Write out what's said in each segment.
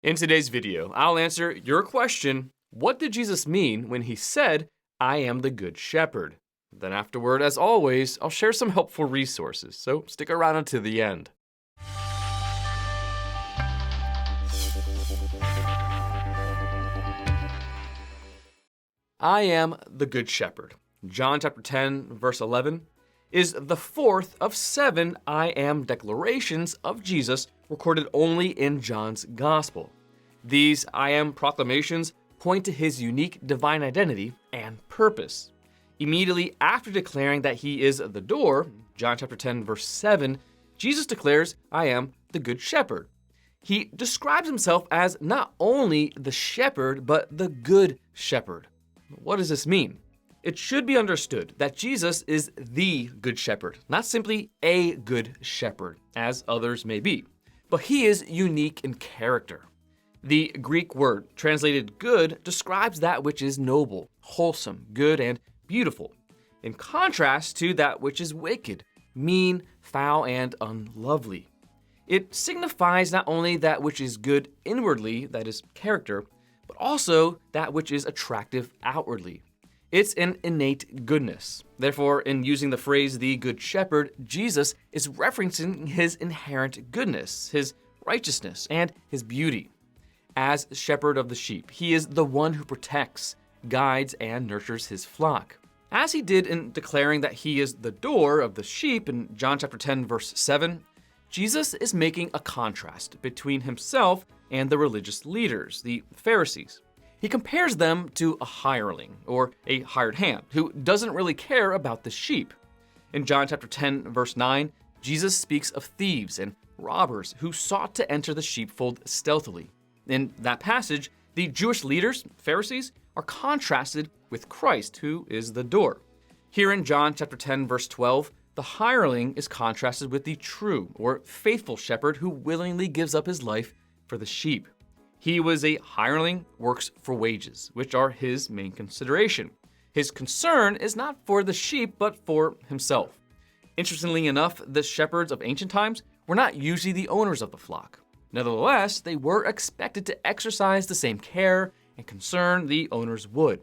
In today's video, I'll answer your question, what did Jesus mean when he said, I am the good shepherd? Then afterward, as always, I'll share some helpful resources, so stick around until the end. I am the good shepherd. John chapter 10, verse 11, is the fourth of 7 I am declarations of Jesus recorded only in John's gospel. These I am proclamations point to his unique divine identity and purpose. Immediately after declaring that he is the door, John chapter 10, verse 7, Jesus declares, I am the good shepherd. He describes himself as not only the shepherd, but the good shepherd. What does this mean? It should be understood that Jesus is the good shepherd, not simply a good shepherd, as others may be, but he is unique in character. The Greek word translated good describes that which is noble, wholesome, good, and beautiful, in contrast to that which is wicked, mean, foul, and unlovely. It signifies not only that which is good inwardly, that is character, but also that which is attractive outwardly. It's an innate goodness. Therefore, in using the phrase the good shepherd, Jesus is referencing his inherent goodness, his righteousness, and his beauty. As shepherd of the sheep, he is the one who protects, guides, and nurtures his flock. As he did in declaring that he is the door of the sheep in John chapter 10, verse 7, Jesus is making a contrast between himself and the religious leaders, the Pharisees. He compares them to a hireling, or a hired hand, who doesn't really care about the sheep. In John chapter 10, verse 9, Jesus speaks of thieves and robbers who sought to enter the sheepfold stealthily. In that passage, the Jewish leaders, Pharisees, are contrasted with Christ, who is the door. Here in John chapter 10, verse 12, the hireling is contrasted with the true or faithful shepherd who willingly gives up his life for the sheep. He was a hireling, works for wages, which are his main consideration. His concern is not for the sheep, but for himself. Interestingly enough, the shepherds of ancient times were not usually the owners of the flock. Nevertheless, they were expected to exercise the same care and concern the owners would.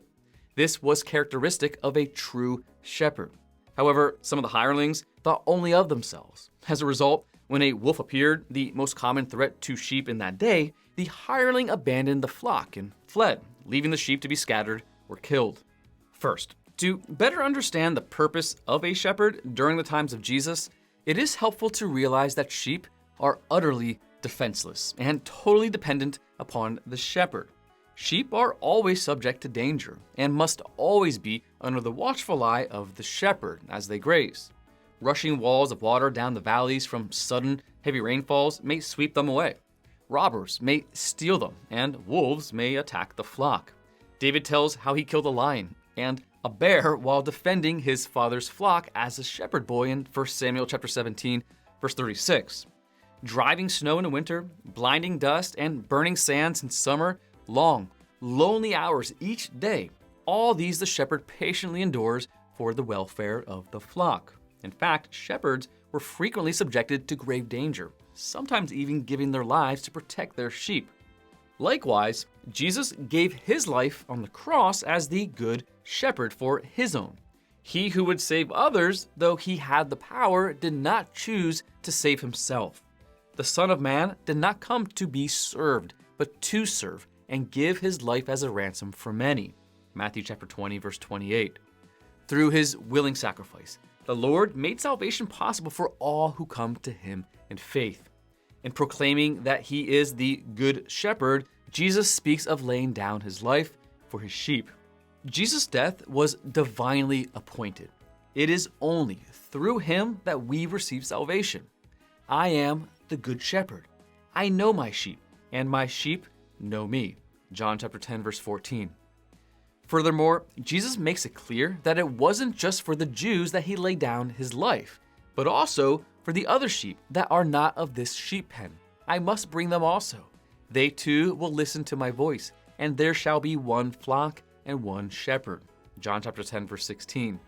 This was characteristic of a true shepherd. However, some of the hirelings thought only of themselves. As a result, when a wolf appeared, the most common threat to sheep in that day, the hireling abandoned the flock and fled, leaving the sheep to be scattered or killed. First, to better understand the purpose of a shepherd during the times of Jesus, it is helpful to realize that sheep are utterly defenseless and totally dependent upon the shepherd. Sheep are always subject to danger and must always be under the watchful eye of the shepherd as they graze. Rushing walls of water down the valleys from sudden heavy rainfalls may sweep them away. Robbers may steal them, and wolves may attack the flock. David tells how he killed a lion and a bear while defending his father's flock as a shepherd boy in 1 Samuel chapter 17, verse 36. Driving snow in the winter, blinding dust, and burning sands in summer, long, lonely hours each day, all these the shepherd patiently endures for the welfare of the flock. In fact, shepherds were frequently subjected to grave danger, sometimes even giving their lives to protect their sheep. Likewise, Jesus gave his life on the cross as the good shepherd for his own. He who would save others, though he had the power, did not choose to save himself. The Son of Man did not come to be served, but to serve and give his life as a ransom for many. Matthew chapter 20, verse 28. Through his willing sacrifice, the Lord made salvation possible for all who come to him in faith. In proclaiming that he is the good shepherd, Jesus speaks of laying down his life for his sheep. Jesus' death was divinely appointed. It is only through him that we receive salvation. I am the good shepherd. I know my sheep, and my sheep know me. John chapter 10, verse 14. Furthermore, Jesus makes it clear that it wasn't just for the Jews that he laid down his life, but also for the other sheep that are not of this sheep pen. I must bring them also. They too will listen to my voice, and there shall be one flock and one shepherd. John chapter 10, verse 16.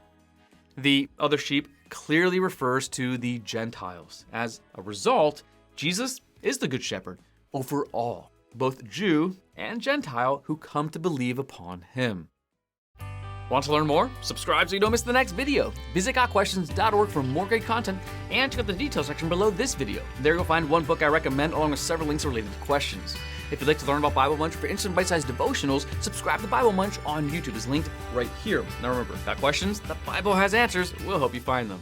The other sheep clearly refers to the Gentiles. As a result, Jesus is the good shepherd over all, both Jew and Gentile, who come to believe upon him. Want to learn more? Subscribe so you don't miss the next video. Visit gotquestions.org for more great content and check out the details section below this video. There you'll find one book I recommend along with several links related to questions. If you'd like to learn about Bible Munch for instant bite-sized devotionals, subscribe to Bible Munch on YouTube. It's linked right here. Now remember, got questions? The Bible has answers. We'll help you find them.